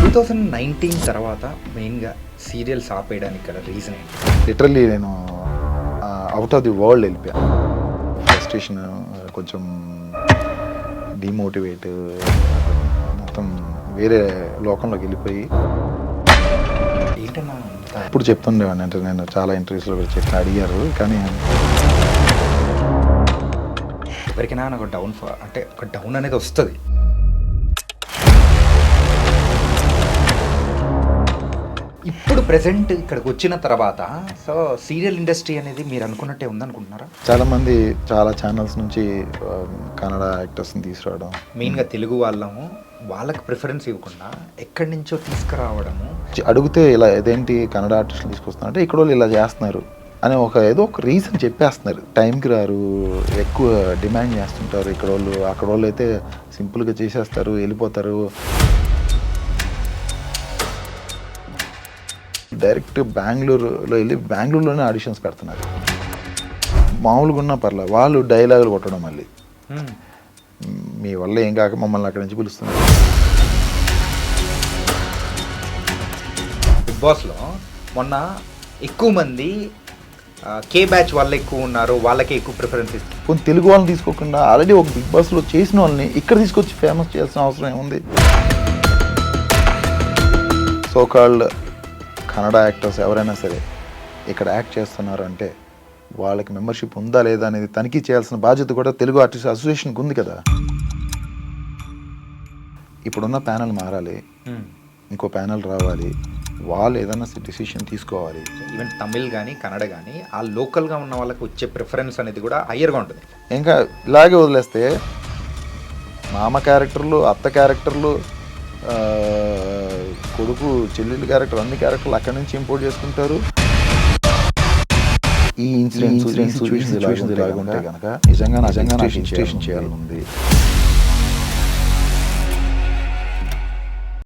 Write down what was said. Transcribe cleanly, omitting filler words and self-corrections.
2019 తర్వాత మెయిన్‌గా సీరియల్స్ ఆపేయడానికి గల రీజన్ ఏంటి? లిటరల్లీ నేను అవుట్ ఆఫ్ ది వరల్డ్ వెళ్ళిపోయాను. ఫ్రస్ట్రేషన్, కొంచెం డిమోటివేట్, మొత్తం వేరే లోకంలోకి వెళ్ళిపోయి ఏంటన్నా అంత ఇప్పుడు చెప్తుండేవాడిని. అంటే నేను చాలా ఇంటర్వ్యూస్లో కూడా చెప్పిన, అడిగారు. కానీ ఎవరికైనా ఒక అంటే ఒక డౌన్ అనేది వస్తది. ఇప్పుడు ప్రెజెంట్ ఇక్కడికి వచ్చిన తర్వాత సో సీరియల్ ఇండస్ట్రీ అనేది మీరు అనుకున్నట్టే ఉందనుకుంటున్నారా? చాలామంది చాలా ఛానల్స్ నుంచి కన్నడ యాక్టర్స్ని తీసుకురావడం, మెయిన్‌గా తెలుగు వాళ్ళము వాళ్ళకి ప్రిఫరెన్స్ ఇవ్వకుండా ఎక్కడి నుంచో తీసుకురావడము, అడిగితే ఇలా ఇదేంటి కన్నడ ఆర్టిస్టులు తీసుకొస్తున్నారు అంటే ఇక్కడ వాళ్ళు ఇలా చేస్తున్నారు అని ఏదో ఒక రీజన్ చెప్పేస్తున్నారు. టైంకి రారు, ఎక్కువ డిమాండ్ చేస్తుంటారు ఇక్కడ వాళ్ళు. అక్కడ వాళ్ళు అయితే సింపుల్గా చేసేస్తారు, వెళ్ళిపోతారు. డైరెక్ట్ బెంగళూరులో వెళ్ళి బెంగళూరులోనే ఆడిషన్స్ పెడుతున్నారు. మామూలుగా ఉన్నా పర్లేదు, వాళ్ళు డైలాగులు కొట్టడం, మళ్ళీ మీ వల్ల ఏం కాక మమ్మల్ని అక్కడి నుంచి పిలుస్తున్నారు. బిగ్ బాస్లో మొన్న ఎక్కువ మంది కే బ్యాచ్ వాళ్ళు ఎక్కువ ఉన్నారు, వాళ్ళకే ఎక్కువ ప్రిఫరెన్స్ ఇస్తారు. కొన్ని తెలుగు వాళ్ళని తీసుకోకుండా ఆల్రెడీ ఒక బిగ్ బాస్లో చేసిన వాళ్ళని ఇక్కడ తీసుకొచ్చి ఫేమస్ చేయాల్సిన అవసరం ఏముంది? సోకాల్డ్ కన్నడ యాక్టర్స్ ఎవరైనా సరే ఇక్కడ యాక్ట్ చేస్తున్నారు అంటే వాళ్ళకి మెంబర్షిప్ ఉందా లేదా అనేది తనిఖీ చేయాల్సిన బాధ్యత కూడా తెలుగు ఆర్టిస్ట్ అసోసియేషన్కి ఉంది కదా. ఇప్పుడున్న ప్యానెల్ మారాలి, ఇంకో ప్యానెల్ రావాలి, వాళ్ళు ఏదైనా డిసిషన్ తీసుకోవాలి. ఈవెన్ తమిళ్ కానీ కన్నడ కానీ ఆ లోకల్గా ఉన్న వాళ్ళకి వచ్చే ప్రిఫరెన్స్ అనేది కూడా హయ్యర్గా ఉంటుంది. ఇంకా ఇలాగే వదిలేస్తే మామ క్యారెక్టర్లు, అత్త క్యారెక్టర్లు, కొడుకు చెల్లెలు క్యారెక్టర్, అన్ని క్యారెక్టర్లు అక్కడి నుంచి ఇంపోర్ట్ చేసుకుంటారు. ఈ ఇన్సిడెంట్స్ ఇలాగుంటే కనుక నిజంగా రిజిస్ట్రేషన్ చేయాలని ఉంది.